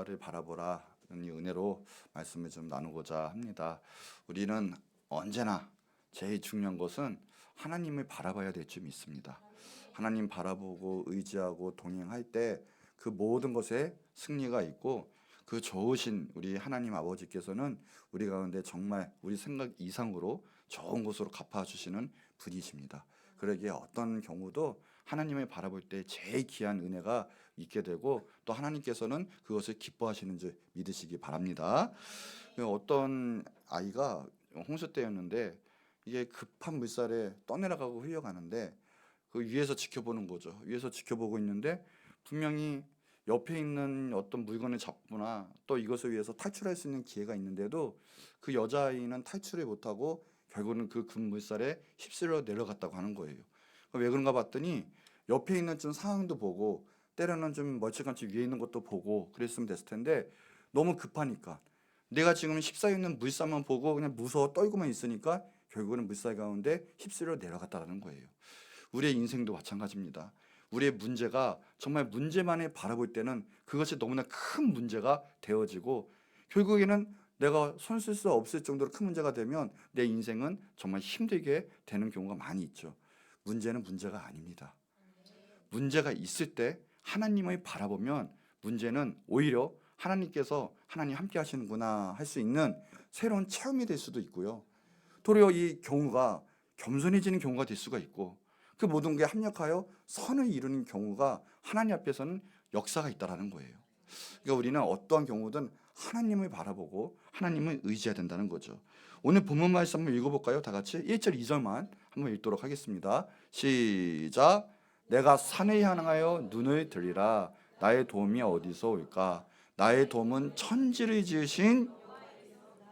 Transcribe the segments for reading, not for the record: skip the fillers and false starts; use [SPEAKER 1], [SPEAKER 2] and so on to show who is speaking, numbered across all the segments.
[SPEAKER 1] 여호와를 바라보라 이 은혜로 말씀을 좀 나누고자 합니다. 우리는 언제나 제일 중요한 것은 하나님을 바라봐야 될 줄 믿습니다. 하나님 바라보고 의지하고 동행할 때 그 모든 것에 승리가 있고 그 좋으신 우리 하나님 아버지께서는 우리 가운데 정말 우리 생각 이상으로 좋은 것으로 갚아주시는 분이십니다. 그러기에 어떤 경우도 하나님을 바라볼 때 제일 귀한 은혜가 있게 되고 또 하나님께서는 그것을 기뻐하시는 줄 믿으시기 바랍니다. 어떤 아이가 홍수 때였는데 이게 급한 물살에 떠내려가고 흘려가는데 그 위에서 지켜보는 거죠. 위에서 지켜보고 있는데 분명히 옆에 있는 어떤 물건을 잡거나 또 이것을 위해서 탈출할 수 있는 기회가 있는데도 그 여자아이는 탈출을 못하고 결국은 그 급물살에 휩쓸려 내려갔다고 하는 거예요. 왜 그런가 봤더니 옆에 있는 좀 상황도 보고 때로는 좀 멀찌감치 위에 있는 것도 보고 그랬으면 됐을 텐데 너무 급하니까 내가 지금 휩싸여 있는 물살만 보고 그냥 무서워 떨고만 있으니까 결국은 물살 가운데 휩쓸려 내려갔다는 거예요. 우리의 인생도 마찬가지입니다. 우리의 문제가 정말 문제만을 바라볼 때는 그것이 너무나 큰 문제가 되어지고 결국에는 내가 손 쓸 수 없을 정도로 큰 문제가 되면 내 인생은 정말 힘들게 되는 경우가 많이 있죠. 문제는 문제가 아닙니다. 문제가 있을 때 하나님을 바라보면 문제는 오히려 하나님께서 하나님 함께 하시는구나 할 수 있는 새로운 체험이 될 수도 있고요. 도리어 이 경우가 겸손해지는 경우가 될 수가 있고 그 모든 게 합력하여 선을 이루는 경우가 하나님 앞에서는 역사가 있다라는 거예요. 그러니까 우리는 어떠한 경우든 하나님을 바라보고 하나님을 의지해야 된다는 거죠. 오늘 본문 말씀 한번 읽어볼까요? 다 같이 1절 2절만 한번 읽도록 하겠습니다. 시작. 내가 산에 향하여 눈을 들리라. 나의 도움이 어디서 올까? 나의 도움은 천지를 지으신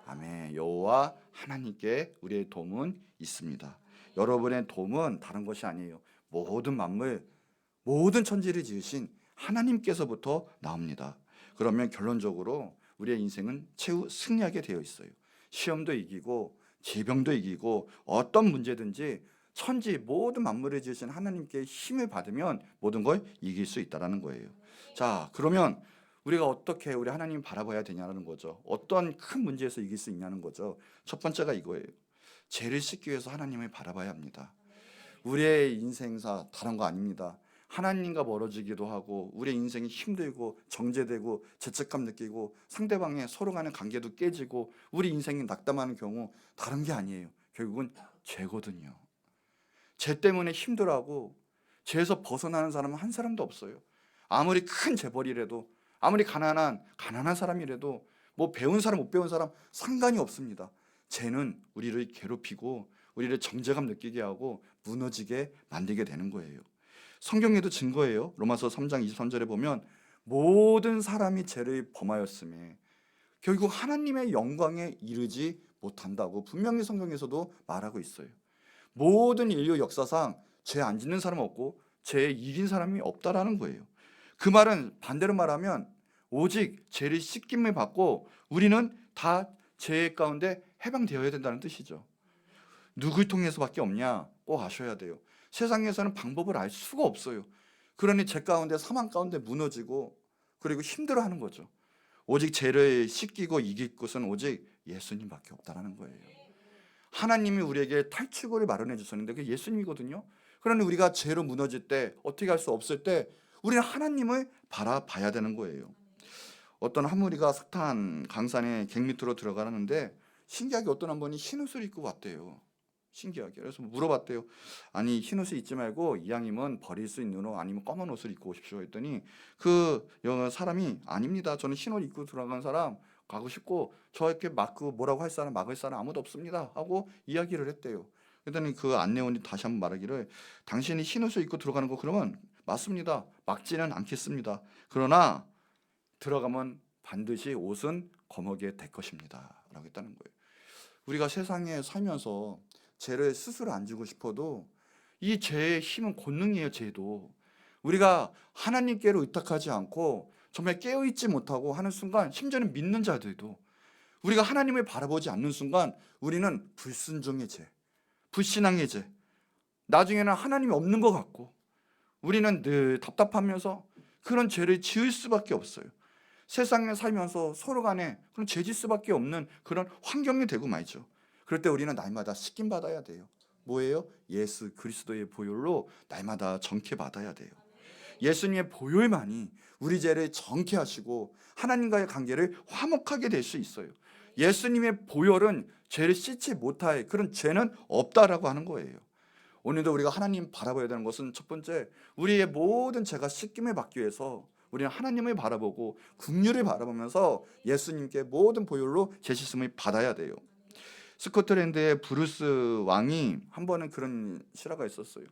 [SPEAKER 1] 아멘 여호와 하나님께 우리의 도움은 있습니다. 여러분의 도움은 다른 것이 아니에요. 모든 만물, 모든 천지를 지으신 하나님께서부터 나옵니다. 그러면 결론적으로 우리의 인생은 최후 승리하게 되어 있어요. 시험도 이기고 질병도 이기고 어떤 문제든지 천지 모든 만물을 지으신 하나님께 힘을 받으면 모든 걸 이길 수 있다는 거예요. 자, 그러면 우리가 어떻게 우리 하나님 바라봐야 되냐는 거죠. 어떤 큰 문제에서 이길 수 있냐는 거죠. 첫 번째가 이거예요. 죄를 씻기 위해서 하나님을 바라봐야 합니다. 우리의 인생사 다른 거 아닙니다. 하나님과 멀어지기도 하고 우리의 인생이 힘들고 정제되고 죄책감 느끼고 상대방의 서로 간의 관계도 깨지고 우리 인생이 낙담하는 경우 다른 게 아니에요. 결국은 죄거든요. 죄 때문에 힘들어하고 죄에서 벗어나는 사람은 한 사람도 없어요. 아무리 큰 재벌이라도 아무리 가난한 사람이라도 뭐 배운 사람 못 배운 사람 상관이 없습니다. 죄는 우리를 괴롭히고 우리를 정죄감 느끼게 하고 무너지게 만들게 되는 거예요. 성경에도 증거예요. 로마서 3장 23절에 보면 모든 사람이 죄를 범하였음에 결국 하나님의 영광에 이르지 못한다고 분명히 성경에서도 말하고 있어요. 모든 인류 역사상 죄 안 짓는 사람 없고 죄에 이긴 사람이 없다라는 거예요. 그 말은 반대로 말하면 오직 죄를 씻김을 받고 우리는 다 죄 가운데 해방되어야 된다는 뜻이죠. 누굴 통해서밖에 없냐? 꼭 아셔야 돼요. 세상에서는 방법을 알 수가 없어요. 그러니 죄 가운데 사망 가운데 무너지고 그리고 힘들어하는 거죠. 오직 죄를 씻기고 이길 것은 오직 예수님밖에 없다라는 거예요. 하나님이 우리에게 탈출구를 마련해 주셨는데 그게 예수님이거든요. 그러니 우리가 죄로 무너질 때 어떻게 할 수 없을 때 우리는 하나님을 바라봐야 되는 거예요. 어떤 한 무리가 석탄 강산에 갱 밑으로 들어가는데 신기하게 어떤 한 분이 흰 옷을 입고 왔대요. 신기하게. 그래서 물어봤대요. 아니 흰 옷을 입지 말고 이왕이면 버릴 수 있는 옷 아니면 검은 옷을 입고 오십시오 했더니 그 사람이 아닙니다. 저는 흰 옷 입고 들어간 사람 가고 싶고 저렇게 뭐라고 할 사람 막을 사람 아무도 없습니다 하고 이야기를 했대요. 그랬더니 그 안내원이 다시 한번 말하기를 당신이 흰 옷을 입고 들어가는 거 그러면 맞습니다. 막지는 않겠습니다. 그러나 들어가면 반드시 옷은 거머쥐에 될 것입니다 라고 했다는 거예요. 우리가 세상에 살면서 죄를 스스로 안 지고 싶어도 이 죄의 힘은 권능이에요. 죄도 우리가 하나님께로 의탁하지 않고 정말 깨어있지 못하고 하는 순간 심지어는 믿는 자들도 우리가 하나님을 바라보지 않는 순간 우리는 불순종의 죄, 불신앙의 죄, 나중에는 하나님이 없는 것 같고 우리는 늘 답답하면서 그런 죄를 지을 수밖에 없어요. 세상에 살면서 서로 간에 그런 죄질 수밖에 없는 그런 환경이 되고 말죠. 그럴 때 우리는 날마다 씻김 받아야 돼요. 뭐예요? 예수 그리스도의 보혈로 날마다 정케 받아야 돼요. 예수님의 보혈만이 우리 죄를 정케 하시고 하나님과의 관계를 화목하게 될 수 있어요. 예수님의 보혈은 죄를 씻지 못할 그런 죄는 없다라고 하는 거예요. 오늘도 우리가 하나님 바라봐야 되는 것은 첫 번째, 우리의 모든 죄가 씻김을 받기 위해서 우리는 하나님을 바라보고 긍휼을 바라보면서 예수님께 모든 보혈로 죄 씻음을 받아야 돼요. 스코틀랜드의 브루스 왕이 한 번은 그런 실화가 있었어요.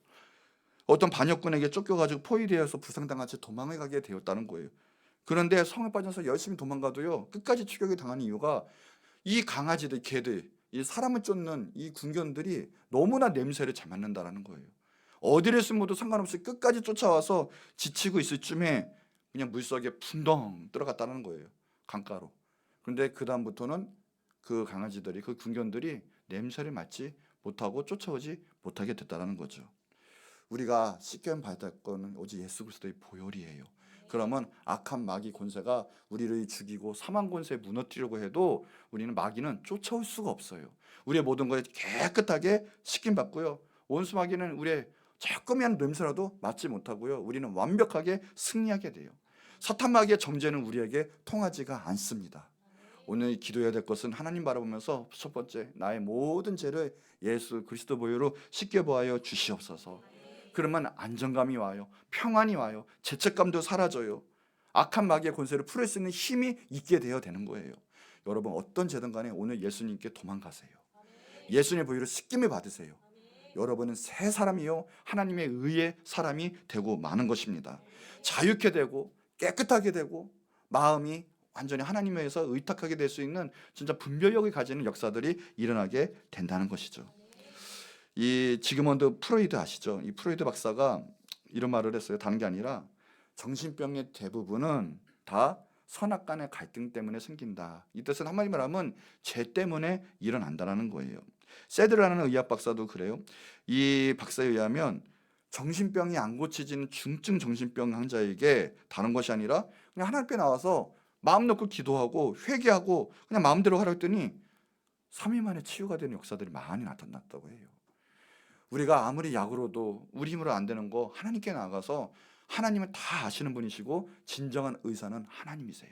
[SPEAKER 1] 어떤 반역군에게 쫓겨가지고 포위되어서 부상당한 채 도망을 가게 되었다는 거예요. 그런데 성에 빠져서 열심히 도망가도요, 끝까지 추격을 당하는 이유가 이 강아지들, 개들, 이 사람을 쫓는 이 군견들이 너무나 냄새를 잘 맡는다라는 거예요. 어디를 숨어도 상관없이 끝까지 쫓아와서 지치고 있을 쯤에 그냥 물속에 풍덩 들어갔다는 거예요. 강가로. 그런데 그 다음부터는 그 강아지들이, 그 군견들이 냄새를 맡지 못하고 쫓아오지 못하게 됐다는 거죠. 우리가 씻김 받을 거는 오직 예수 그리스도의 보혈이에요. 그러면 악한 마귀 권세가 우리를 죽이고 사망 권세에 무너뜨리려고 해도 우리는 마귀는 쫓아올 수가 없어요. 우리의 모든 것에 깨끗하게 씻김 받고요. 원수 마귀는 우리의 조금이한 냄새라도 맡지 못하고요. 우리는 완벽하게 승리하게 돼요. 사탄 마귀의 정죄는 우리에게 통하지가 않습니다. 오늘 기도해야 될 것은 하나님 바라보면서 첫 번째, 나의 모든 죄를 예수 그리스도 보혈로 씻겨 보하여 주시옵소서. 그러면 안정감이 와요. 평안이 와요. 죄책감도 사라져요. 악한 마귀의 권세를 풀을 수 있는 힘이 있게 되어 되는 거예요. 여러분, 어떤 죄든 간에 오늘 예수님께 도망가세요. 예수님의 보혈로 씻김을 받으세요. 여러분은 새 사람이요, 하나님의 의의 사람이 되고 마는 것입니다. 자유케 되고 깨끗하게 되고 마음이 완전히 하나님에 의해서 의탁하게 될 수 있는 진짜 분별력을 가지는 역사들이 일어나게 된다는 것이죠. 이 지그먼드 프로이드 아시죠? 이 프로이드 박사가 이런 말을 했어요. 다른 게 아니라 정신병의 대부분은 다 선악간의 갈등 때문에 생긴다. 이 뜻은 한마디로 하면 죄 때문에 일어난다는 거예요. 세드라는 의학 박사도 그래요. 이 박사에 의하면 정신병이 안 고쳐지는 중증 정신병 환자에게 다른 것이 아니라 그냥 하나님께 나와서 마음 놓고 기도하고 회개하고 그냥 마음대로 하라 했더니 3일 만에 치유가 되는 역사들이 많이 나타났다고 해요. 우리가 아무리 약으로도 우리 힘으로 안 되는 거 하나님께 나가서 하나님은 다 아시는 분이시고 진정한 의사는 하나님이세요.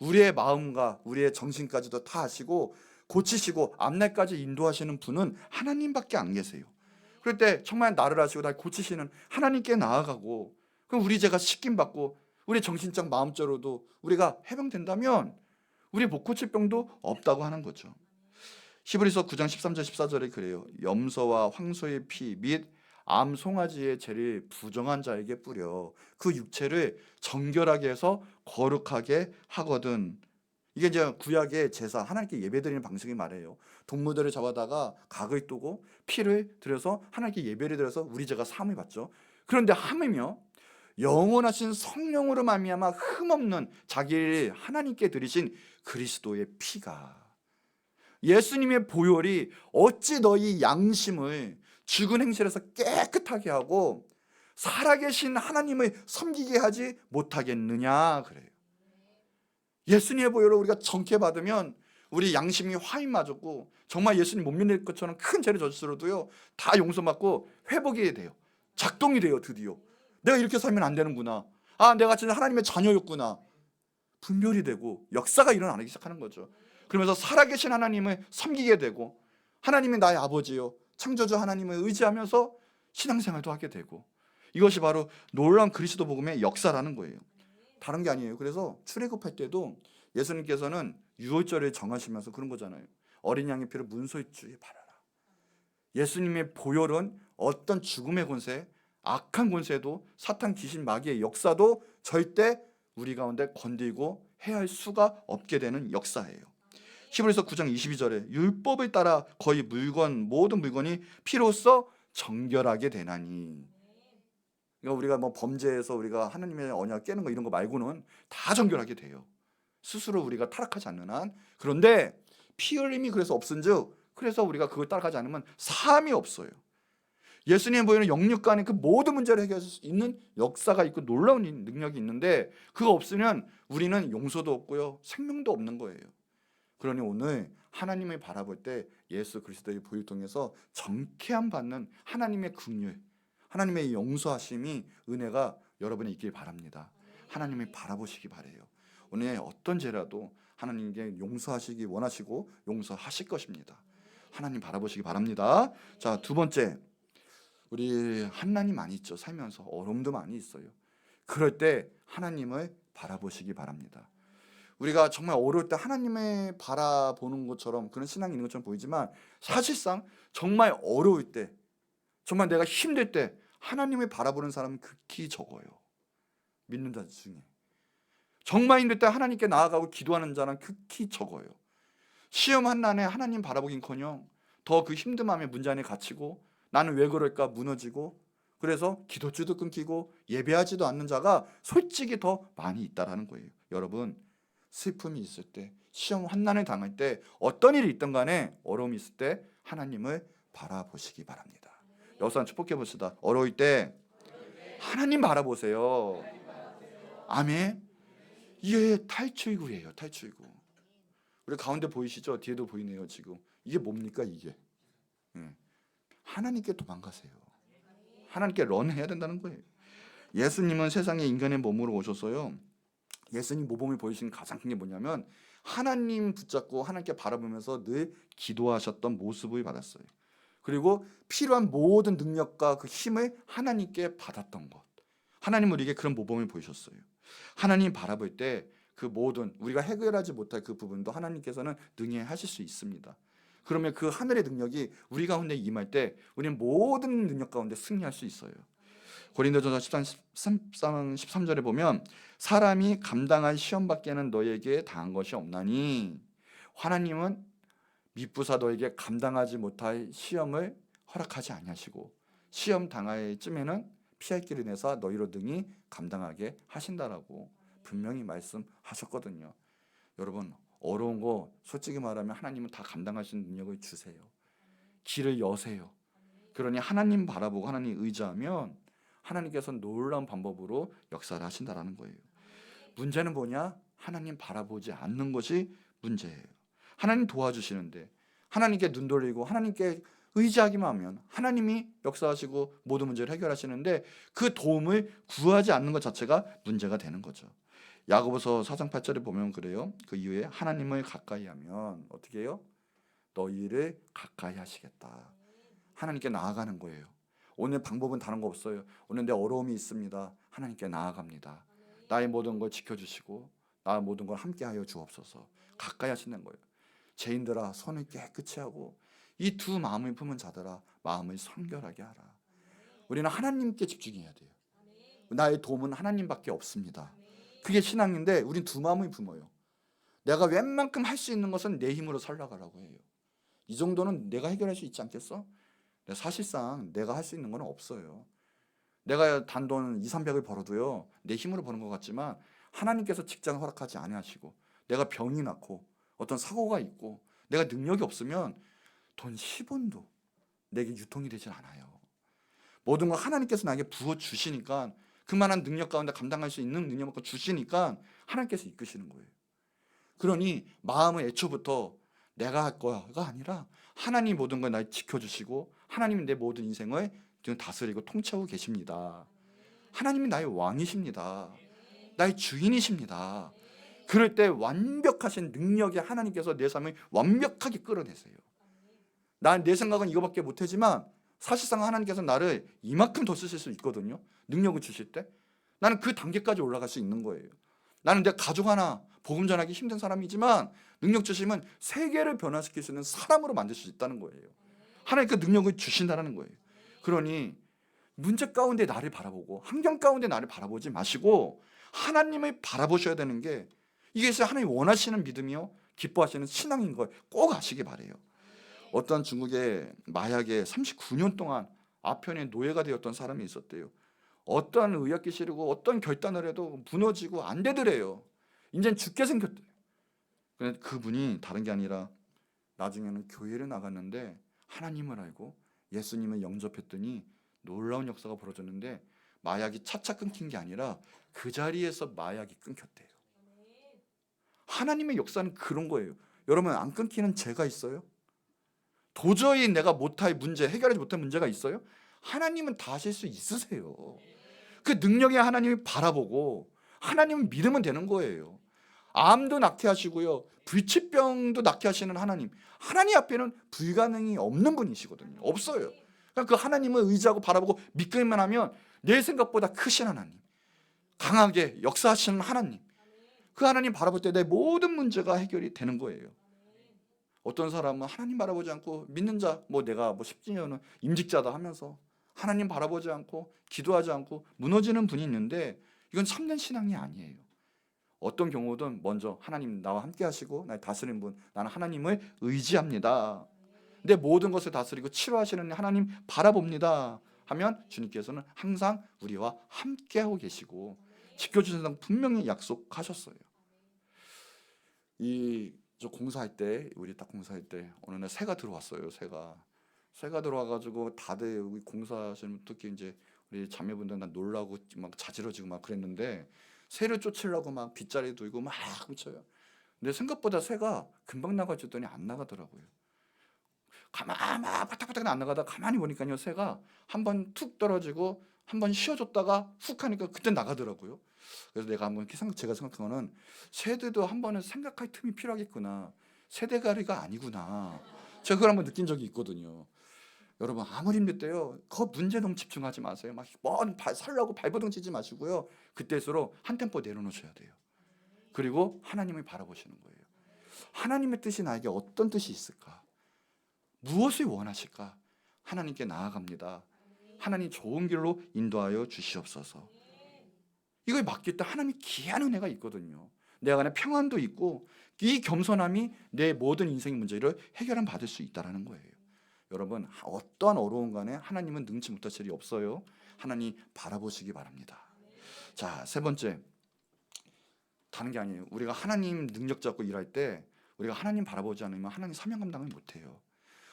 [SPEAKER 1] 우리의 마음과 우리의 정신까지도 다 아시고 고치시고 앞날까지 인도하시는 분은 하나님밖에 안 계세요. 그럴 때 정말 나를 아시고 날 고치시는 하나님께 나아가고, 그럼 우리 죄가 씻김 받고 우리 정신적 마음적으로도 우리가 해방된다면 우리 못 고칠 병도 없다고 하는 거죠. 히브리서 9장 13절 14절에 그래요. 염소와 황소의 피 및 암 송아지의 죄를 부정한 자에게 뿌려 그 육체를 정결하게 해서 거룩하게 하거든. 이게 이제 구약의 제사, 하나님께 예배드리는 방식이 말해요. 동물들을 잡아다가 각을 뜨고 피를 들여서 하나님께 예배를 드려서 우리 죄가 사함을 받죠. 그런데 하물며 영원하신 성령으로 말미암아 흠없는 자기를 하나님께 드리신 그리스도의 피가, 예수님의 보혈이 어찌 너희 양심을 죽은 행실에서 깨끗하게 하고 살아계신 하나님을 섬기게 하지 못하겠느냐 그래요. 예수님의 보혈로 우리가 정케 받으면 우리 양심이 화인 맞았고 정말 예수님 못 믿을 것처럼 큰 죄를 저질러도요 다 용서받고 회복이 돼요. 작동이 돼요. 드디어 내가 이렇게 살면 안 되는구나, 아 내가 진짜 하나님의 자녀였구나, 분별이 되고 역사가 일어나기 시작하는 거죠. 그러면서 살아계신 하나님을 섬기게 되고 하나님이 나의 아버지요 창조주 하나님을 의지하면서 신앙생활도 하게 되고, 이것이 바로 놀라운 그리스도 복음의 역사라는 거예요. 다른 게 아니에요. 그래서 출애굽할 때도 예수님께서는 유월절을 정하시면서 그런 거잖아요. 어린 양의 피를 문소의 주에 바라라. 예수님의 보혈은 어떤 죽음의 권세, 악한 권세도 사탄 귀신 마귀의 역사도 절대 우리 가운데 건들고 해할 수가 없게 되는 역사예요. 히브리서 9장 22절에 율법을 따라 거의 모든 물건이 피로써 정결하게 되나니, 그러니까 우리가 뭐 범죄해서 우리가 하나님의 언약 깨는 거 이런 거 말고는 다 정결하게 돼요. 스스로 우리가 타락하지 않는 한. 그런데 피 흘림이 그래서 없은즉, 그래서 우리가 그걸 따라가지 않으면 사함이 없어요. 예수님이 보이는 영육간의 그 모든 문제를 해결할 수 있는 역사가 있고 놀라운 능력이 있는데, 그거 없으면 우리는 용서도 없고요, 생명도 없는 거예요. 그러니 오늘 하나님을 바라볼 때 예수 그리스도의 보혈 통해서 정케함 받는 하나님의 긍휼, 하나님의 용서하심이, 은혜가 여러분이 있길 바랍니다. 하나님을 바라보시기 바래요. 오늘 어떤 죄라도 하나님께 용서하시기 원하시고 용서하실 것입니다. 하나님 바라보시기 바랍니다. 자, 두 번째, 우리 한난이 많이 있죠. 살면서 어려움도 많이 있어요. 그럴 때 하나님을 바라보시기 바랍니다. 우리가 정말 어려울 때 하나님을 바라보는 것처럼, 그런 신앙이 있는 것처럼 보이지만, 사실상 정말 어려울 때, 정말 내가 힘들 때 하나님을 바라보는 사람은 극히 적어요. 믿는 자 중에 정말 힘들 때 하나님께 나아가고 기도하는 자는 극히 적어요. 시험 한 난에 하나님 바라보긴커녕 더 그 힘든 마음에 문제 안에 갇히고, 나는 왜 그럴까 무너지고, 그래서 기도줄도 끊기고 예배하지도 않는 자가 솔직히 더 많이 있다라는 거예요. 여러분, 슬픔이 있을 때, 시험 환난을 당할 때, 어떤 일이 있든 간에 어려움이 있을 때 하나님을 바라보시기 바랍니다. 여기서 축복해 봅시다. 어려울 때 하나님 바라보세요. 아멘. 이게 탈출구예요. 탈출구. 우리 가운데 보이시죠? 뒤에도 보이네요. 지금 이게 뭡니까 이게? 하나님께 도망가세요. 하나님께 런해야 된다는 거예요. 예수님은 세상에 인간의 몸으로 오셔서요, 예수님 모범을 보이신 가장 큰 게 뭐냐면, 하나님 붙잡고 하나님께 바라보면서 늘 기도하셨던 모습을 받았어요. 그리고 필요한 모든 능력과 그 힘을 하나님께 받았던 것. 하나님은 우리에게 그런 모범을 보이셨어요. 하나님 바라볼 때 그 모든 우리가 해결하지 못할 그 부분도 하나님께서는 능히 하실 수 있습니다. 그러면 그 하늘의 능력이 우리 가운데 임할 때 우리는 모든 능력 가운데 승리할 수 있어요. 고린도전서 13절에 보면, 사람이 감당할 시험밖에는 너에게 당한 것이 없나니 하나님은 미쁘사 너에게 감당하지 못할 시험을 허락하지 아니하시고, 시험 당할 쯤에는 피할 길을 내사 너희로 등이 감당하게 하신다라고 분명히 말씀하셨거든요. 여러분, 어려운 거 솔직히 말하면 하나님은 다 감당할 수 있는 능력을 주세요. 길을 여세요. 그러니 하나님 바라보고 하나님 의지하면 하나님께서 놀라운 방법으로 역사를 하신다라는 거예요. 문제는 뭐냐? 하나님 바라보지 않는 것이 문제예요. 하나님 도와주시는데, 하나님께 눈 돌리고 하나님께 의지하기만 하면 하나님이 역사하시고 모든 문제를 해결하시는데, 그 도움을 구하지 않는 것 자체가 문제가 되는 거죠. 야고보서 4장 8절에 보면 그래요. 그 이후에 하나님을 가까이 하면 어떻게 해요? 너희를 가까이 하시겠다. 하나님께 나아가는 거예요. 오늘 방법은 다른 거 없어요. 오늘 내 어려움이 있습니다. 하나님께 나아갑니다. 나의 모든 걸 지켜주시고 나의 모든 걸 함께하여 주옵소서. 가까이 하시는 거예요. 죄인들아, 손을 깨끗이 하고 이 두 마음을 품은 자들아, 마음을 성결하게 하라. 우리는 하나님께 집중해야 돼요. 나의 도움은 하나님밖에 없습니다. 그게 신앙인데, 우린 두 마음을 품어요. 내가 웬만큼 할 수 있는 것은 내 힘으로 살아가라고 해요. 이 정도는 내가 해결할 수 있지 않겠어? 사실상 내가 할 수 있는 건 없어요. 내가 단돈 2, 300을 벌어도요, 내 힘으로 버는 것 같지만 하나님께서 직장 허락하지 아니하시고, 내가 병이 났고 어떤 사고가 있고 내가 능력이 없으면 돈 10원도 내게 유통이 되질 않아요. 모든 걸 하나님께서 나에게 부어주시니까, 그만한 능력 가운데 감당할 수 있는 능력을 주시니까 하나님께서 이끄시는 거예요. 그러니 마음은 애초부터 내가 할 거야가 아니라 하나님 모든 걸 날 지켜주시고 하나님이 내 모든 인생을 다스리고 통치하고 계십니다. 하나님이 나의 왕이십니다. 나의 주인이십니다. 그럴 때 완벽하신 능력의 하나님께서 내 삶을 완벽하게 끌어내세요. 난 내 생각은 이거밖에 못하지만 사실상 하나님께서 나를 이만큼 더 쓰실 수 있거든요. 능력을 주실 때 나는 그 단계까지 올라갈 수 있는 거예요. 나는 내 가족 하나 복음 전하기 힘든 사람이지만 능력 주시면 세계를 변화시킬 수 있는 사람으로 만들 수 있다는 거예요. 하나님 그 능력을 주신다는 거예요. 그러니 문제 가운데 나를 바라보고 환경 가운데 나를 바라보지 마시고 하나님을 바라보셔야 되는 게, 이게 하나님 원하시는 믿음이요, 기뻐하시는 신앙인 걸 꼭 아시기 바래요. 어떤 중국의 마약에 39년 동안 아편의 노예가 되었던 사람이 있었대요. 어떠한 의학기 시르고 어떤 결단을 해도 무너지고 안 되더래요. 이제는 죽게 생겼대요. 그런데 그분이 다른 게 아니라 나중에는 교회를 나갔는데 하나님을 알고 예수님을 영접했더니 놀라운 역사가 벌어졌는데 마약이 차차 끊긴 게 아니라 그 자리에서 마약이 끊겼대요. 하나님의 역사는 그런 거예요. 여러분, 안 끊기는 죄가 있어요? 도저히 내가 못할 문제, 해결하지 못할 문제가 있어요? 하나님은 다 하실 수 있으세요. 그 능력에 하나님이 바라보고 하나님을 믿으면 되는 거예요. 암도 낫게 하시고요, 불치병도 낫게 하시는 하나님, 하나님 앞에는 불가능이 없는 분이시거든요. 없어요. 그러니까 그 하나님을 의지하고 바라보고 믿기만 하면 내 생각보다 크신 하나님, 강하게 역사하시는 하나님, 그 하나님 바라볼 때 내 모든 문제가 해결이 되는 거예요. 어떤 사람은 하나님 바라보지 않고 믿는 자, 내가 10년은 임직자다 하면서 하나님 바라보지 않고 기도하지 않고 무너지는 분이 있는데 이건 참된 신앙이 아니에요. 어떤 경우든 먼저 하나님 나와 함께 하시고 나를 다스리는 분, 나는 하나님을 의지합니다, 내 모든 것을 다스리고 치료하시는 하나님 바라봅니다 하면 주님께서는 항상 우리와 함께하고 계시고 지켜주신다고 분명히 약속하셨어요. 저 공사할 때, 우리 딱 공사할 때 어느 날 새가 들어왔어요. 새가 들어와가지고 다들 우리 공사하시는 특히 이제 우리 자매분들 난 놀라고 막 자지러지고 막 그랬는데 새를 쫓으려고 막 빗자리 들고 막 훔쳐요. 근데 생각보다 새가 금방 나가줬더니 안 나가더라고요. 가만 막 바닥바닥 안 나가다 가만히 보니까요, 새가 한 번 툭 떨어지고 한 번 쉬어줬다가 훅 하니까 그때 나가더라고요. 그래서 내가 한번 제가 생각한 거는 새들도 한 번은 생각할 틈이 필요하겠구나, 새대가리가 아니구나, 제가 그걸 한번 느낀 적이 있거든요. 여러분, 아무리 힘들 때요, 그 문제 너무 집중하지 마세요. 막 살라고 발버둥 치지 마시고요, 그때수록 한 템포 내려놓으셔야 돼요. 그리고 하나님을 바라보시는 거예요. 하나님의 뜻이 나에게 어떤 뜻이 있을까? 무엇을 원하실까? 하나님께 나아갑니다. 하나님 좋은 길로 인도하여 주시옵소서. 이걸 맡길 때 하나님이 귀한 은혜가 있거든요. 내 안에 평안도 있고 이 겸손함이 내 모든 인생의 문제를 해결함 받을 수 있다는 거예요. 여러분, 어떠한 어려운 간에 하나님은 능치 못할 일이 없어요. 하나님 바라보시기 바랍니다. 자, 세 번째, 다른 게 아니에요. 우리가 하나님 능력 잡고 일할 때 우리가 하나님 바라보지 않으면 하나님 사명 감당을 못해요.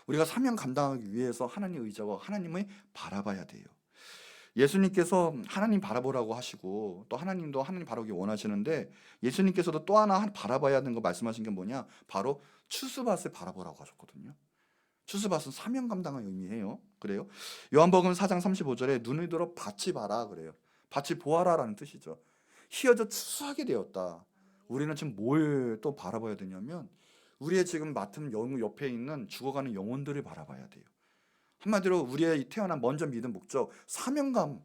[SPEAKER 1] 우리가 사명 감당하기 위해서 하나님 의지하고 하나님을 바라봐야 돼요. 예수님께서 하나님 바라보라고 하시고 또 하나님도 하나님 바라보기 원하시는데 예수님께서도 또 하나 바라봐야 하는 거 말씀하신 게 뭐냐? 바로 추수밭을 바라보라고 하셨거든요. 추수밭은 사명 감당을 의미해요. 그래요? 요한복음 4장 35절에 눈을 들어 밭이 봐라 그래요. 밭이 보아라라는 뜻이죠. 희어져 추수하게 되었다. 우리는 지금 뭘 또 바라봐야 되냐면 우리의 지금 맡은 옆에 있는 죽어가는 영혼들을 바라봐야 돼요. 한마디로 우리의 태어난 먼저 믿은 목적, 사명감,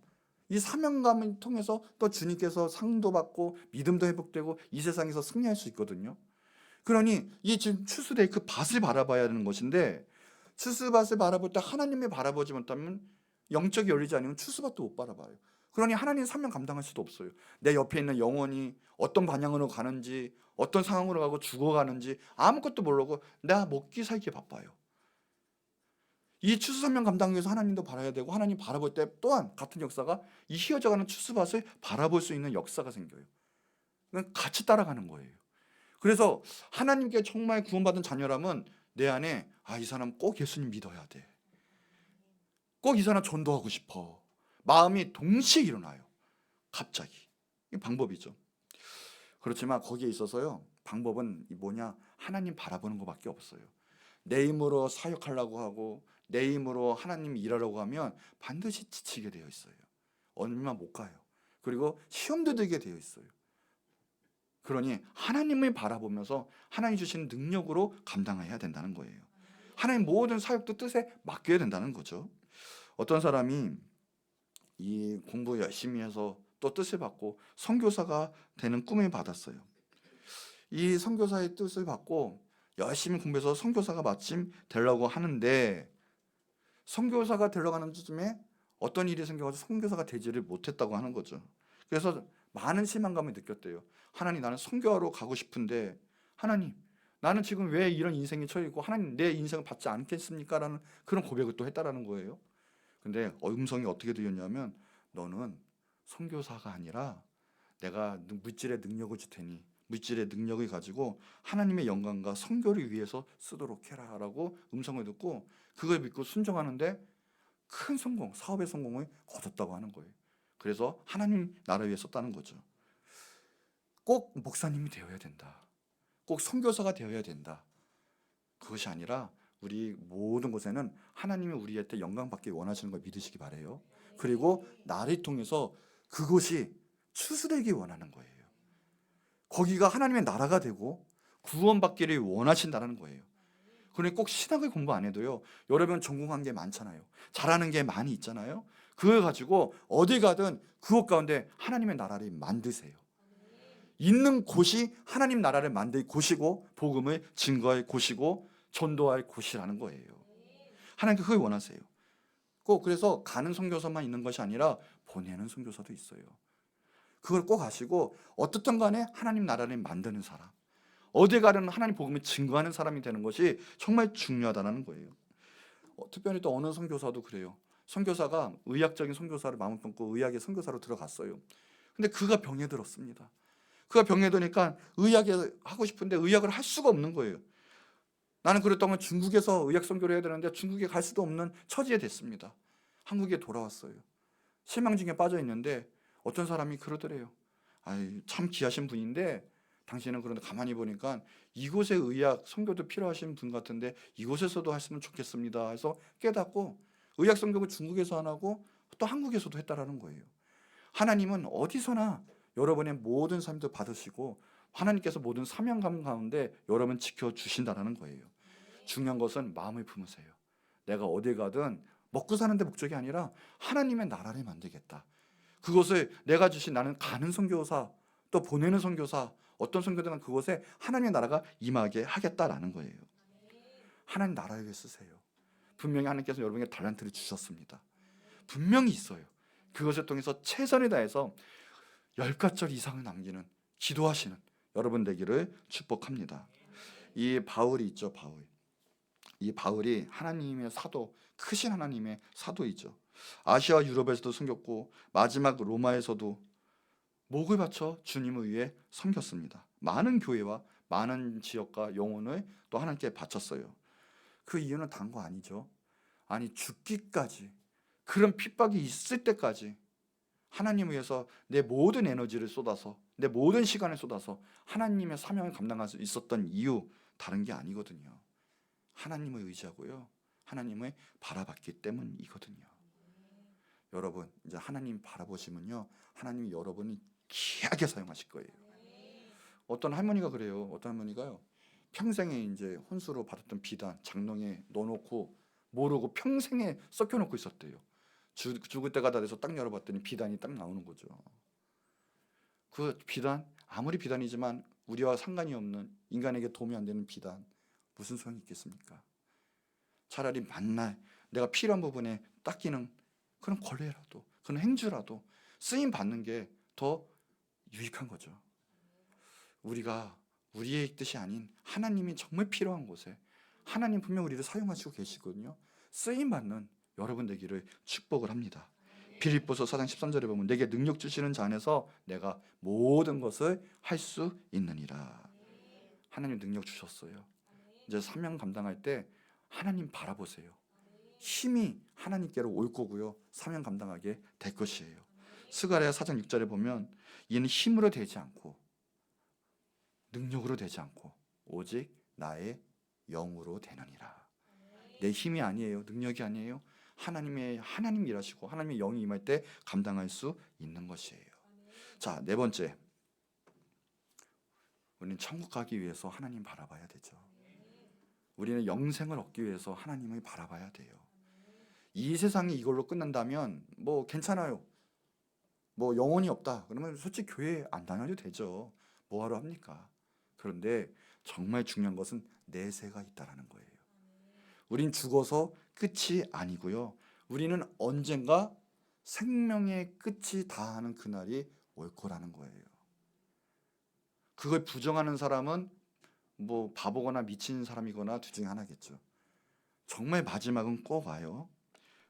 [SPEAKER 1] 이 사명감을 통해서 또 주님께서 상도 받고 믿음도 회복되고 이 세상에서 승리할 수 있거든요. 그러니 이 지금 추수될 그 밭을 바라봐야 하는 것인데 추수밭을 바라볼 때 하나님을 바라보지 못하면 영적이 열리지 않으면 추수밭도 못 바라봐요. 그러니 하나님 사명 감당할 수도 없어요. 내 옆에 있는 영혼이 어떤 방향으로 가는지 어떤 상황으로 가고 죽어가는지 아무것도 모르고 내가 먹기 살기 바빠요. 이 추수 사명 감당 위해서 하나님도 바라야 되고 하나님 바라볼 때 또한 같은 역사가 이 휘어져가는 추수밭을 바라볼 수 있는 역사가 생겨요. 같이 따라가는 거예요. 그래서 하나님께 정말 구원받은 자녀라면 내 안에 이 사람 꼭 예수님 믿어야 돼. 꼭 이 사람 전도하고 싶어. 마음이 동시에 일어나요. 갑자기. 이 방법이죠. 그렇지만 거기에 있어서요, 방법은 뭐냐? 하나님 바라보는 것밖에 없어요. 내 힘으로 사역하려고 하고 내 힘으로 하나님 일하려고 하면 반드시 지치게 되어 있어요. 얼마 못 가요. 그리고 시험도 들게 되어 있어요. 그러니 하나님을 바라보면서 하나님 주신 능력으로 감당해야 된다는 거예요. 하나님 모든 사역도 뜻에 맡겨야 된다는 거죠. 어떤 사람이 이 공부 열심히 해서 또 뜻을 받고 선교사가 되는 꿈을 받았어요. 이 선교사의 뜻을 받고 열심히 공부해서 선교사가 마침 되려고 하는데 선교사가 되려고 하는 쯤에 어떤 일이 생겨가지고 선교사가 되지를 못했다고 하는 거죠. 그래서 많은 실망감을 느꼈대요. 하나님, 나는 선교하러 가고 싶은데 하나님, 나는 지금 왜 이런 인생에 처해 있고 하나님 내 인생을 받지 않겠습니까? 라는 그런 고백을 또 했다라는 거예요. 근데 음성이 어떻게 들렸냐면 너는 선교사가 아니라 내가 물질의 능력을 줄 테니 물질의 능력을 가지고 하나님의 영광과 선교를 위해서 쓰도록 해라 라고 음성을 듣고 그걸 믿고 순종하는데 큰 성공, 사업의 성공을 거뒀다고 하는 거예요. 그래서 하나님 나라 위해 썼다는 거죠. 꼭 목사님이 되어야 된다. 꼭 선교사가 되어야 된다. 그것이 아니라 우리 모든 곳에는 하나님이 우리한테 영광 받기 원하시는 걸 믿으시기 바래요. 그리고 나를 통해서 그것이 추수되기 원하는 거예요. 거기가 하나님의 나라가 되고 구원받기를 원하신다는 거예요. 그러니 꼭 신학을 공부 안 해도요, 여러분 전공한 게 많잖아요. 잘하는 게 많이 있잖아요. 그걸 가지고 어디 가든 그곳 가운데 하나님의 나라를 만드세요. 있는 곳이 하나님 나라를 만들 곳이고 복음을 증거할 곳이고 전도할 곳이라는 거예요. 하나님께 그걸 원하세요. 꼭 그래서 가는 선교사만 있는 것이 아니라 보내는 선교사도 있어요. 그걸 꼭 아시고 어떻든 간에 하나님 나라를 만드는 사람, 어디 가든 하나님 복음을 증거하는 사람이 되는 것이 정말 중요하다는 거예요. 특별히 또 어느 선교사도 그래요. 선교사가 의학적인 선교사를 마음을 품고 의학의 선교사로 들어갔어요. 근데 그가 병에 들었습니다. 그가 병에 드니까 의학을 하고 싶은데 의학을 할 수가 없는 거예요. 나는 그랬더니 중국에서 의학 선교를 해야 되는데 중국에 갈 수도 없는 처지에 됐습니다. 한국에 돌아왔어요. 실망중에 빠져 있는데 어떤 사람이 그러더래요. 아이, 참 귀하신 분인데 당신은 그런데 가만히 보니까 이곳의 의학 선교도 필요하신 분 같은데 이곳에서도 하시면 좋겠습니다. 해서 깨닫고 의학 선교를 중국에서 안 하고 또 한국에서도 했다라는 거예요. 하나님은 어디서나 여러분의 모든 삶도 받으시고 하나님께서 모든 사명감 가운데 여러분 지켜주신다는 거예요. 중요한 것은 마음을 품으세요. 내가 어디 가든 먹고 사는 데 목적이 아니라 하나님의 나라를 만들겠다. 그것을 내가 주신 나는 가는 선교사 또 보내는 선교사 어떤 선교든 그곳에 하나님의 나라가 임하게 하겠다라는 거예요. 하나님 나라에 위해 쓰세요. 분명히 하나님께서 여러분에게 달란트를 주셨습니다. 분명히 있어요. 그것을 통해서 최선을 다해서 10가지 이상을 남기는 기도하시는 여러분 되기를 축복합니다. 이 바울이 있죠. 이 바울이 하나님의 사도, 크신 하나님의 사도이죠. 아시아 유럽에서도 섬겼고 마지막 로마에서도 목을 바쳐 주님을 위해 섬겼습니다. 많은 교회와 많은 지역과 영혼을 또 하나님께 바쳤어요. 그 이유는 단 거 아니죠. 아니 죽기까지 그런 핍박이 있을 때까지 하나님을 위해서 내 모든 에너지를 쏟아서 내 모든 시간을 쏟아서 하나님의 사명을 감당할 수 있었던 이유 다른 게 아니거든요. 하나님을 의지하고요. 하나님을 바라봤기 때문이거든요. 여러분 이제 하나님 바라보시면요. 하나님이 여러분이 귀하게 사용하실 거예요. 어떤 할머니가 그래요. 어떤 할머니가요. 평생에 이제 혼수로 받았던 비단 장롱에 넣어놓고 모르고 평생에 썩혀놓고 있었대요. 죽을 때가 다 돼서 딱 열어봤더니 비단이 딱 나오는 거죠. 그 비단 아무리 비단이지만 우리와 상관이 없는 인간에게 도움이 안 되는 비단 무슨 소용이 있겠습니까? 차라리 만날 내가 필요한 부분에 닦이는 그런 걸레라도 그런 행주라도 쓰임 받는 게 더 유익한 거죠. 우리가 우리의 뜻이 아닌 하나님이 정말 필요한 곳에 하나님 분명 우리를 사용하시고 계시거든요. 쓰임 받는 여러분 되기를 축복을 합니다. 빌립보서 4장 13절에 보면 내게 능력 주시는 자 안에서 내가 모든 것을 할 수 있느니라. 하나님 능력 주셨어요. 이제 사명 감당할 때 하나님 바라보세요. 힘이 하나님께로 올 거고요. 사명 감당하게 될 것이에요. 스가랴 4장 6절에 보면 이는 힘으로 되지 않고 능력으로 되지 않고 오직 나의 영으로 되느니라. 내 힘이 아니에요. 능력이 아니에요. 하나님 일하시고 하나님의 영이 임할 때 감당할 수 있는 것이에요. 자, 네 번째. 우리는 천국 가기 위해서 하나님 바라봐야 되죠. 우리는 영생을 얻기 위해서 하나님을 바라봐야 돼요. 이 세상이 이걸로 끝난다면 뭐 괜찮아요. 뭐 영혼이 없다. 그러면 솔직히 교회 안 다녀도 되죠. 뭐하러 합니까? 그런데 정말 중요한 것은 내세가 있다라는 거예요. 우린 죽어서 끝이 아니고요. 우리는 언젠가 생명의 끝이 다하는 그날이 올 거라는 거예요. 그걸 부정하는 사람은 뭐 바보거나 미친 사람이거나 둘 중에 하나겠죠. 정말 마지막은 꼭 와요.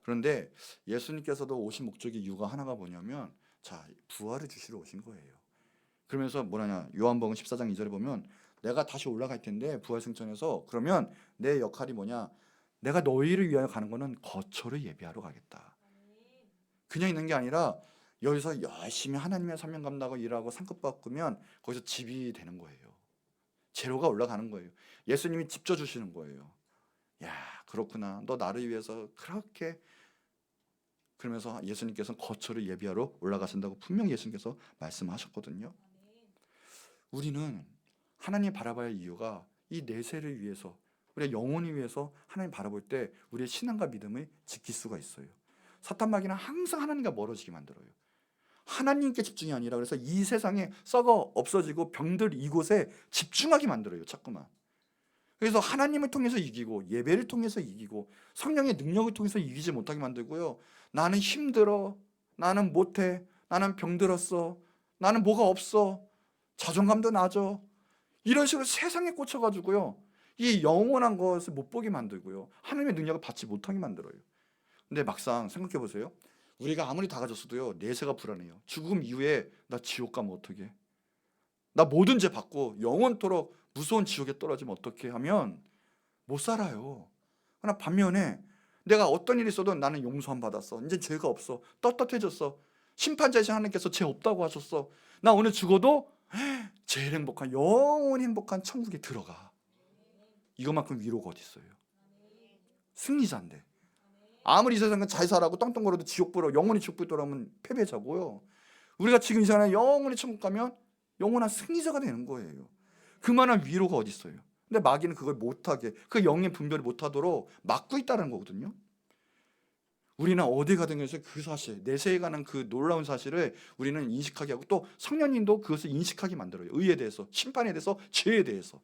[SPEAKER 1] 그런데 예수님께서도 오신 목적의 이유가 하나가 뭐냐면 자, 부활을 주시러 오신 거예요. 그러면서 뭐라냐 요한복음 14장 2절에 보면 내가 다시 올라갈 텐데 부활 승천해서 그러면 내 역할이 뭐냐 내가 너희를 위하여 가는 거는 거처를 예비하러 가겠다. 그냥 있는 게 아니라 여기서 열심히 하나님의 사명 감당하고 일하고 상급 받으면 거기서 집이 되는 거예요. 재료가 올라가는 거예요. 예수님이 집 져주시는 거예요. 야, 그렇구나. 너 나를 위해서 그렇게, 그러면서 예수님께서는 거처를 예비하러 올라가신다고 분명히 예수님께서 말씀하셨거든요. 우리는 하나님 바라봐야 할 이유가 이 내세를 위해서, 우리의 영혼을 위해서 하나님 바라볼 때 우리의 신앙과 믿음을 지킬 수가 있어요. 사탄 마귀는 항상 하나님과 멀어지게 만들어요. 하나님께 집중이 아니라, 그래서 이 세상에 썩어 없어지고 병들 이곳에 집중하게 만들어요. 자꾸만. 그래서 하나님을 통해서 이기고 예배를 통해서 이기고 성령의 능력을 통해서 이기지 못하게 만들고요. 나는 힘들어, 나는 못해, 나는 병들었어, 나는 뭐가 없어, 자존감도 낮아, 이런 식으로 세상에 꽂혀가지고요, 이 영원한 것을 못 보게 만들고요, 하나님의 능력을 받지 못하게 만들어요. 근데 막상 생각해 보세요. 우리가 아무리 다 가졌어도요, 내세가 불안해요. 죽음 이후에 나 지옥 가면 어떡해? 나 모든 죄 받고 영원토록 무서운 지옥에 떨어지면 어떻게 하면 못 살아요. 그러나 반면에 내가 어떤 일이 있어도 나는 용서함 받았어, 이제 죄가 없어, 떳떳해졌어, 심판자이신 하나님께서 죄 없다고 하셨어, 나 오늘 죽어도 제일 행복한, 영원히 행복한 천국에 들어가. 이것만큼 위로가 어디 있어요? 승리자인데. 아무리 이 세상은 잘 살아고 떵떵거려도 지옥 보러, 영원히 지옥 보러 돌아오면 패배자고요. 우리가 지금 이 시간에 영원히 천국 가면 영원한 승리자가 되는 거예요. 그만한 위로가 어디 있어요? 근데 마귀는 그걸 못하게, 그 영의 분별을 못하도록 막고 있다는 거거든요. 우리는 어디 가든 해서 그 사실, 내세에 관한 그 놀라운 사실을 우리는 인식하게 하고, 또 성령님도 그것을 인식하게 만들어요. 의에 대해서, 심판에 대해서, 죄에 대해서.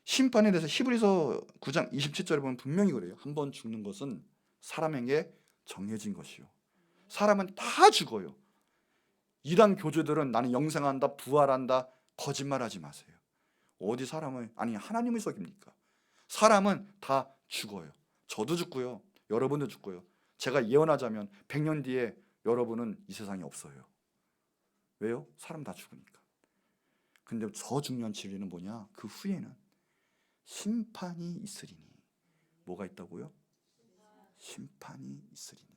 [SPEAKER 1] 심판에 대해서 히브리서 9장 27절에 보면 분명히 그래요. 한 번 죽는 것은 사람에게 정해진 것이요, 사람은 다 죽어요. 이단 교주들은 나는 영생한다, 부활한다, 거짓말하지 마세요. 어디 사람을, 아니 하나님을 속입니까? 사람은 다 죽어요. 저도 죽고요, 여러분도 죽고요. 제가 예언하자면 100년 뒤에 여러분은 이 세상에 없어요. 왜요? 사람 다 죽으니까. 근데 더 중요한 진리는 뭐냐? 그 후에는 심판이 있으리니. 뭐가 있다고요? 심판이 있으리니.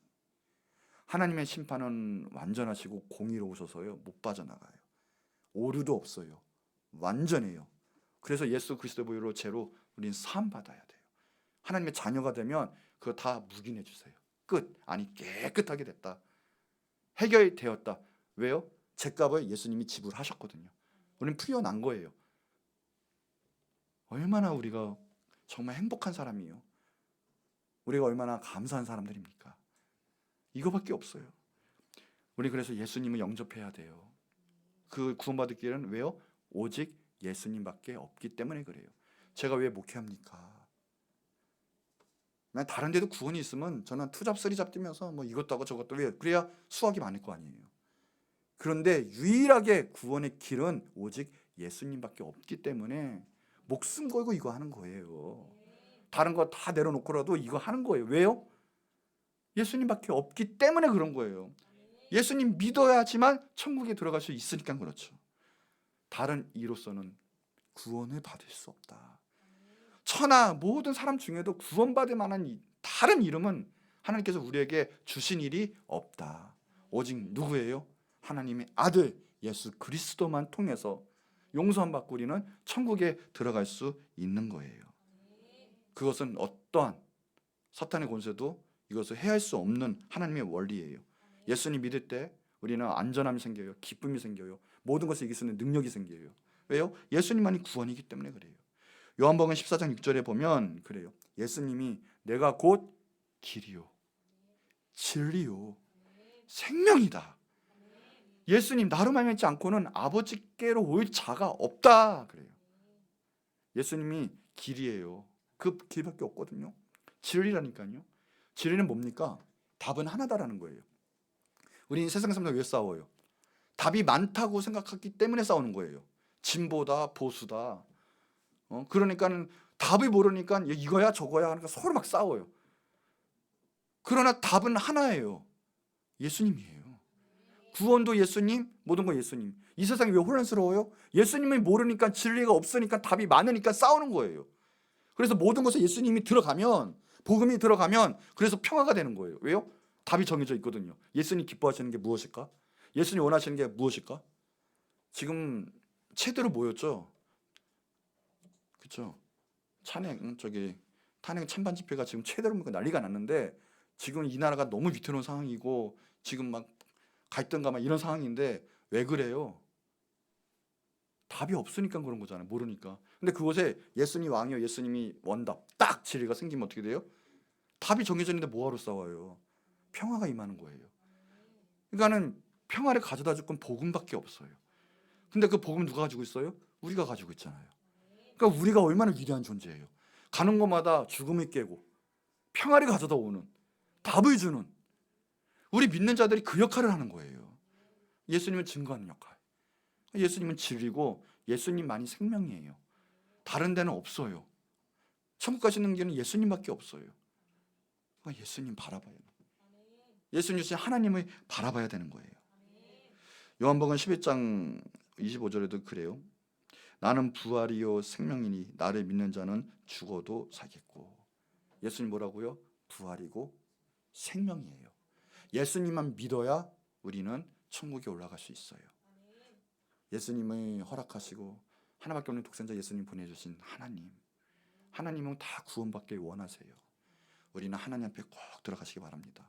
[SPEAKER 1] 하나님의 심판은 완전하시고 공의로우셔서요, 못 빠져나가요. 오류도 없어요. 완전해요. 그래서 예수 그리스도의 보혈로 죄로 우린 사함 받아야 돼요. 하나님의 자녀가 되면 그거 다 묵인해 주세요. 끝. 아니 깨끗하게 됐다, 해결되었다. 왜요? 죄값을 예수님이 지불하셨거든요. 우리는 풀려난 거예요. 얼마나 우리가 정말 행복한 사람이에요. 우리가 얼마나 감사한 사람들입니까? 이거밖에 없어요. 우리 그래서 예수님을 영접해야 돼요. 그 구원받을 길은 왜요? 오직 예수님밖에 없기 때문에 그래요. 제가 왜 목회합니까? 다른 데도 구원이 있으면 저는 투잡 쓰리잡 뛰면서 뭐 이것도 하고 저것도, 왜? 그래야 수확이 많을 거 아니에요. 그런데 유일하게 구원의 길은 오직 예수님밖에 없기 때문에 목숨 걸고 이거 하는 거예요. 다른 거 다 내려놓고라도 이거 하는 거예요. 왜요? 예수님밖에 없기 때문에 그런 거예요. 예수님 믿어야지만 천국에 들어갈 수 있으니까 그렇죠. 다른 이로서는 구원을 받을 수 없다. 천하 모든 사람 중에도 구원받을 만한 다른 이름은 하나님께서 우리에게 주신 일이 없다. 오직 누구예요? 하나님의 아들 예수 그리스도만 통해서 용서함 받고 우리는 천국에 들어갈 수 있는 거예요. 그것은 어떠한 사탄의 권세도 이것을 해할 수 없는 하나님의 원리예요. 예수님 믿을 때 우리는 안전함이 생겨요. 기쁨이 생겨요. 모든 것을 이길 수 있는 능력이 생겨요. 왜요? 예수님만이 구원이기 때문에 그래요. 요한복음 14장 6절에 보면 그래요. 예수님이 내가 곧 길이요, 진리요, 생명이다. 예수님 나로 말미암지 않고는 아버지께로 올 자가 없다 그래요. 예수님이 길이에요. 그 길밖에 없거든요. 진리라니까요. 진리는 뭡니까? 답은 하나다라는 거예요. 우리는 세상 사람들 왜 싸워요? 답이 많다고 생각했기 때문에 싸우는 거예요. 진보다 보수다. 그러니까는 답을 모르니까 이거야 저거야 하니까 서로 막 싸워요. 그러나 답은 하나예요. 예수님이에요. 구원도 예수님, 모든 거 예수님. 이 세상이 왜 혼란스러워요? 예수님을 모르니까, 진리가 없으니까, 답이 많으니까 싸우는 거예요. 그래서 모든 것에 예수님이 들어가면, 복음이 들어가면 그래서 평화가 되는 거예요. 왜요? 답이 정해져 있거든요. 예수님 기뻐하시는 게 무엇일까? 예수님 원하시는 게 무엇일까? 지금 최대로 모였죠. 그렇죠? 탄핵 찬반 집회가 지금 최대로 모이고 난리가 났는데, 지금 이 나라가 너무 위태로운 상황이고 지금 막 갈등가 막 이런 상황인데 왜 그래요? 답이 없으니까 그런 거잖아요. 모르니까. 근데 그곳에 예수님이 왕이요, 예수님이 원답, 딱 진리가 생기면 어떻게 돼요? 답이 정해져 있는데 뭐하러 싸워요? 평화가 임하는 거예요. 그러니까는 평화를 가져다 줄 건 복음밖에 없어요. 근데 그 복음 누가 가지고 있어요? 우리가 가지고 있잖아요. 그러니까 우리가 얼마나 위대한 존재예요. 가는 곳마다 죽음을 깨고 평화를 가져다 오는, 답을 주는, 우리 믿는 자들이 그 역할을 하는 거예요. 예수님은 증거하는 역할. 예수님은 진리고 예수님만이 생명이에요. 다른 데는 없어요. 천국 가시는 길은 예수님밖에 없어요. 예수님 바라봐야 돼요. 예수님 주신 하나님을 바라봐야 되는 거예요. 요한복음 11장 25절에도 그래요. 나는 부활이요 생명이니 나를 믿는 자는 죽어도 살겠고. 예수님 뭐라고요? 부활이고 생명이에요. 예수님만 믿어야 우리는 천국에 올라갈 수 있어요. 예수님을 허락하시고 하나밖에 없는 독생자 예수님 보내주신 하나님은 다 구원받길 원하세요. 우리는 하나님 앞에 꼭 들어가시기 바랍니다.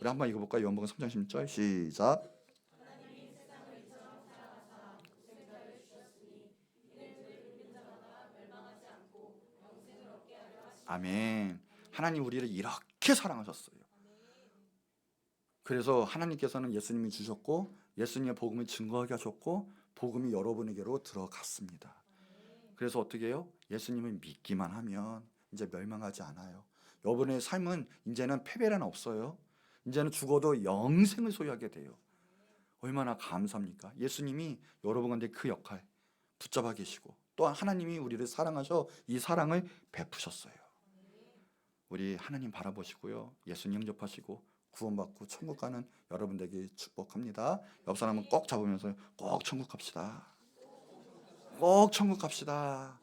[SPEAKER 1] 우리 한번 읽어볼까요? 요한복음 3장 16절 시작. 아멘. 하나님 우리를 이렇게 사랑하셨어요. 그래서 하나님께서는 예수님이 주셨고 예수님의 복음을 증거하게 하셨고 복음이 여러분에게로 들어갔습니다. 그래서 어떻게 해요? 예수님을 믿기만 하면 이제 멸망하지 않아요. 여러분의 삶은 이제는 패배란 없어요. 이제는 죽어도 영생을 소유하게 돼요. 얼마나 감사합니까? 예수님이 여러분 가운데 그 역할 붙잡아 계시고 또한 하나님이 우리를 사랑하셔 이 사랑을 베푸셨어요. 우리 하나님 바라보시고요. 예수님 영접하시고 구원받고 천국 가는 여러분 되길 축복합니다. 옆 사람은 꼭 잡으면서 꼭 천국 갑시다. 꼭 천국 갑시다.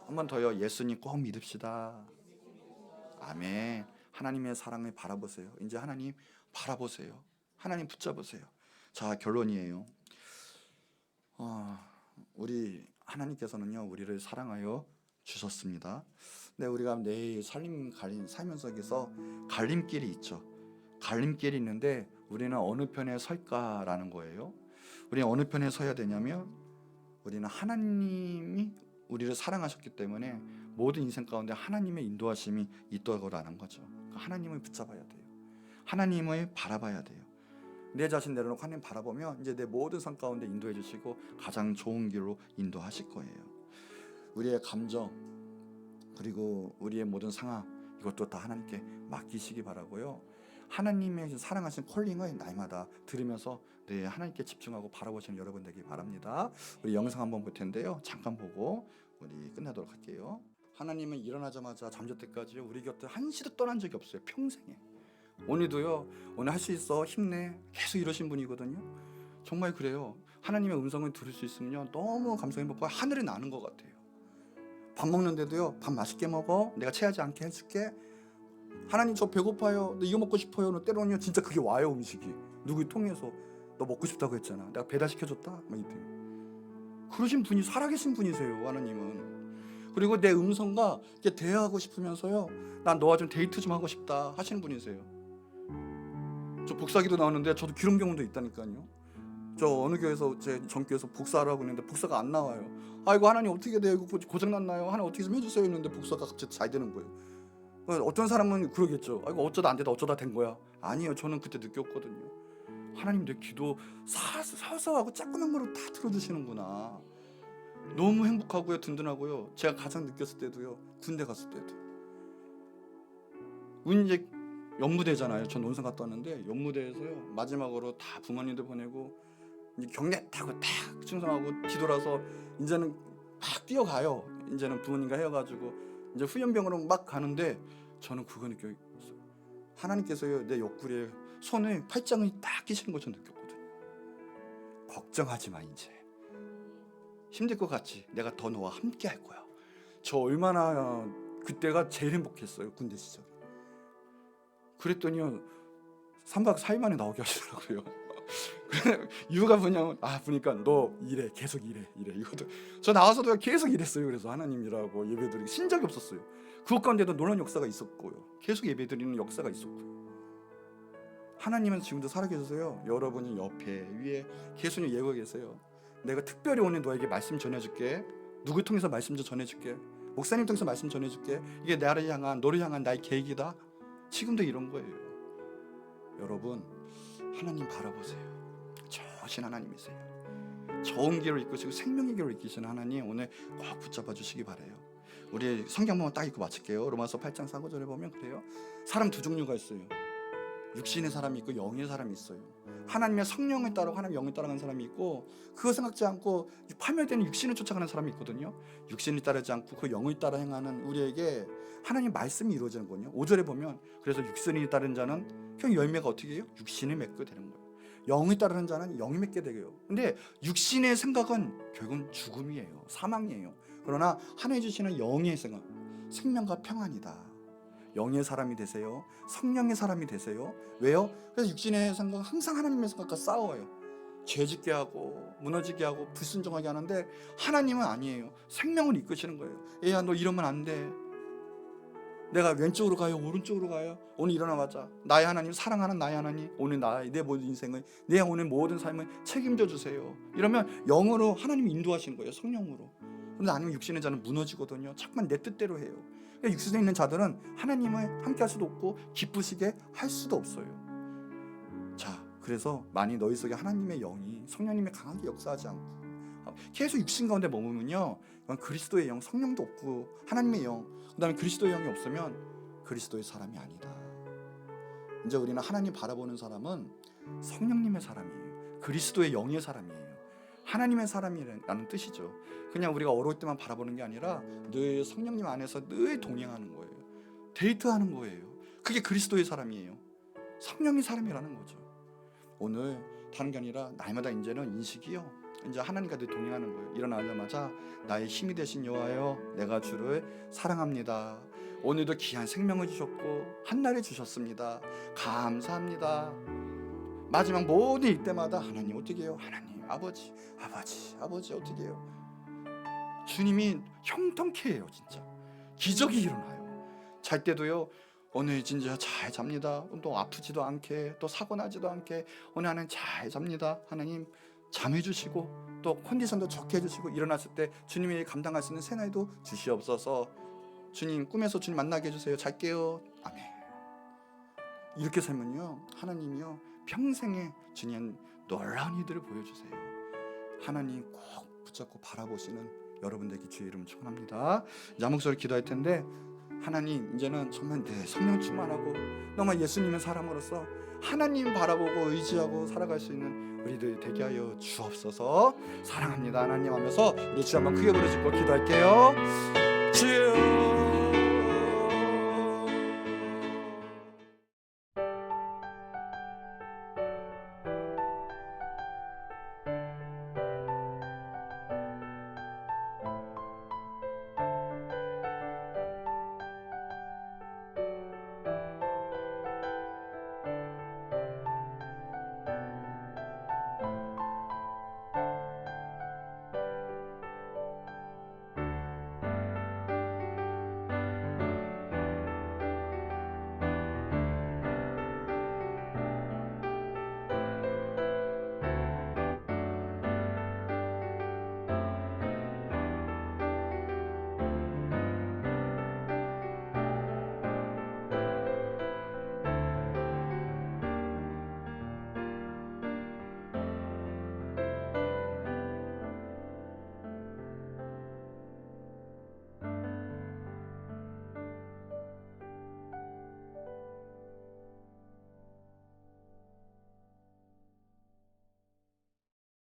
[SPEAKER 1] 한 번 더요. 예수님 꼭 믿읍시다. 아멘. 하나님의 사랑을 바라보세요. 이제 하나님 바라보세요. 하나님 붙잡으세요. 자, 결론이에요. 우리 하나님께서는요 우리를 사랑하여 주셨습니다. 근데 우리가 매일 살면서 갈림길이 있죠. 갈림길이 있는데 우리는 어느 편에 설까라는 거예요. 우리는 어느 편에 서야 되냐면 우리는 하나님이 우리를 사랑하셨기 때문에 모든 인생 가운데 하나님의 인도하심이 있다고라는 거죠. 하나님을 붙잡아야 돼요. 하나님을 바라봐야 돼요. 내 자신 내려놓고 하나님 바라보면 이제 내 모든 삶 가운데 인도해 주시고 가장 좋은 길로 인도하실 거예요. 우리의 감정 그리고 우리의 모든 상황 이것도 다 하나님께 맡기시기 바라고요. 하나님의 사랑하신 콜링을 날마다 들으면서 네, 하나님께 집중하고 바라보시는 여러분 되길 바랍니다. 우리 영상 한번 볼 텐데요. 잠깐 보고 우리 끝내도록 할게요. 하나님은 일어나자마자 잠잘 때까지 우리 곁을 한시도 떠난 적이 없어요. 평생에. 오늘도요. 오늘 할 수 있어 힘내 계속 이러신 분이거든요. 정말 그래요. 하나님의 음성을 들을 수 있으면 너무 감성 행복하고 하늘이 나는 것 같아요. 밥 먹는데도요. 밥 맛있게 먹어. 내가 체하지 않게 해줄게. 하나님 저 배고파요. 너 이거 먹고 싶어요. 때로는요 진짜 그게 와요. 음식이 누구 통해서 너 먹고 싶다고 했잖아. 내가 배달시켜줬다. 막 이때 그러신 분이 살아계신 분이세요. 하나님은. 그리고 내 음성과 이렇게 대화하고 싶으면서요. 난 너와 좀 데이트 좀 하고 싶다 하시는 분이세요. 저 복사기도 나오는데 저도 그런 경우도 있다니까요. 저 어느 교회에서 제 전교에서 복사를 하고 있는데 복사가 안 나와요. 아이고 하나님 어떻게 돼요? 이거 고장났나요? 하나님 어떻게 좀 해주세요 했는데 복사가 갑자기 잘 되는 거예요. 어떤 사람은 그러겠죠. 아이고 어쩌다 안 되다 어쩌다 된 거야. 아니에요. 저는 그때 느꼈거든요. 하나님 내 기도 사소하고 조그만 거로 다 들어주시는구나. 너무 행복하고요. 든든하고요. 제가 가장 느꼈을 때도요. 군대 갔을 때도. 이제 연무대잖아요. 전 논산 갔다 왔는데 연무대에서요. 마지막으로 다 부모님들 보내고 이제 경례 타고 딱 충성하고 뒤돌아서 이제는 막 뛰어가요. 이제는 부모님과 헤어가지고 이제 후연병으로 막 가는데 저는 그거 느껴요. 하나님께서요 내 옆구리에 손을 팔짱을 딱 끼시는 걸 저는 느꼈거든요. 걱정하지 마 이제. 힘들 것 같지? 내가 더 너와 함께 할 거야. 저 얼마나 그때가 제일 행복했어요. 군대 시절. 그랬더니요 3박 4일 만에 나오게 하시더라고요. 이유가 뭐냐면 보니까 너 일해, 계속 일해. 이것도 저 나와서도 계속 일했어요. 그래서 하나님이라고 예배드리기 신 적이 없었어요. 그것 가운데도 놀라운 역사가 있었고요. 계속 예배드리는 역사가 있었고요. 하나님은 지금도 살아계세요. 여러분이 옆에 위에 계속 예고 계세요. 내가 특별히 오늘 너에게 말씀 전해줄게. 누구 통해서 말씀 좀 전해줄게. 목사님 통해서 말씀 전해줄게. 이게 나를 향한, 너를 향한 나의 계획이다. 지금도 이런 거예요. 여러분, 하나님 바라보세요. 좋으신 하나님이세요. 좋은 길을 이끄시고 생명의 길을 이끄시는 하나님 오늘 꼭 붙잡아 주시기 바라요. 우리 성경 한번 딱 읽고 마칠게요. 로마서 8장 4절에 보면 그래요. 사람 두 종류가 있어요. 육신의 사람이 있고 영의 사람이 있어요. 하나님의 성령을 따르고 하나님의 영을 따라가는 사람이 있고, 그거 생각지 않고 파멸되는 육신을 쫓아가는 사람이 있거든요. 육신을 따르지 않고 그 영을 따라 행하는 우리에게 하나님 말씀이 이루어지는 거예요. 5절에 보면 그래서 육신을 따르는 자는 그냥 열매가 어떻게 해요? 육신을 맺게 되는 거예요. 영을 따르는 자는 영이 맺게 되고요. 근데 육신의 생각은 결국은 죽음이에요. 사망이에요. 그러나 하나님 주시는 영의 생각, 생명과 평안이다. 영의 사람이 되세요. 성령의 사람이 되세요. 왜요? 그래서 육신의 생각은 항상 하나님의 생각과 싸워요. 죄짓게 하고 무너지게 하고 불순종하게 하는데 하나님은 아니에요. 생명을 이끄시는 거예요. 얘야 너 이러면 안 돼. 내가 왼쪽으로 가요? 오른쪽으로 가요? 오늘 일어나봤자 나의 하나님, 사랑하는 나의 하나님, 오늘 내 모든 인생을, 내 오늘 모든 삶을 책임져 주세요. 이러면 영으로 하나님이 인도하시는 거예요. 성령으로. 그런데 아니면 육신의 자는 무너지거든요. 자꾸만 내 뜻대로 해요. 육신에 있는 자들은 하나님을 함께 할 수도 없고 기쁘시게 할 수도 없어요. 자, 그래서 만일 너희 속에 하나님의 영이, 성령님의 강하게 역사하지 않고 계속 육신 가운데 머무면요, 그리스도의 영, 성령도 없고 하나님의 영, 그 다음에 그리스도의 영이 없으면 그리스도의 사람이 아니다. 이제 우리는 하나님 바라보는 사람은 성령님의 사람이에요. 그리스도의 영의 사람이에요. 하나님의 사람이라는 뜻이죠. 그냥 우리가 어려울 때만 바라보는 게 아니라 늘 성령님 안에서 늘 동행하는 거예요. 데이트하는 거예요. 그게 그리스도의 사람이에요. 성령의 사람이라는 거죠. 오늘 다른 게 아니라 날마다 이제는 인식이요, 이제 하나님과 늘 동행하는 거예요. 일어나자마자 나의 힘이 되신 여호와여, 내가 주를 사랑합니다. 오늘도 귀한 생명을 주셨고 한날을 주셨습니다. 감사합니다. 마지막 모든 일 때마다 하나님 어떻게 해요? 하나님 아버지 어떻게 해요? 주님이 형통케 해요. 진짜 기적이 일어나요. 잘 때도요, 오늘 진짜 잘 잡니다. 또 아프지도 않게, 또 사고 나지도 않게 오늘 하나님 잘 잡니다. 하나님 잠해 주시고 또 컨디션도 좋게 해주시고, 일어났을 때 주님이 감당할 수 있는 새날도 주시옵소서. 주님 꿈에서 주님 만나게 해주세요. 잘게요. 아멘. 이렇게 살면요, 하나님이요 평생에 주님 놀라운 일들을 보여주세요. 하나님 꼭 붙잡고 바라보시는 여러분들에게 주의 이름 축원합니다. 이제 한 목소리 기도할 텐데, 하나님 이제는 정말 내 성령 충만하고 정말 예수님의 사람으로서 하나님 바라보고 의지하고 살아갈 수 있는 우리들 되게 하여 주옵소서. 사랑합니다 하나님 하면서 우리 주 한번 크게 부르짖고 기도할게요. 주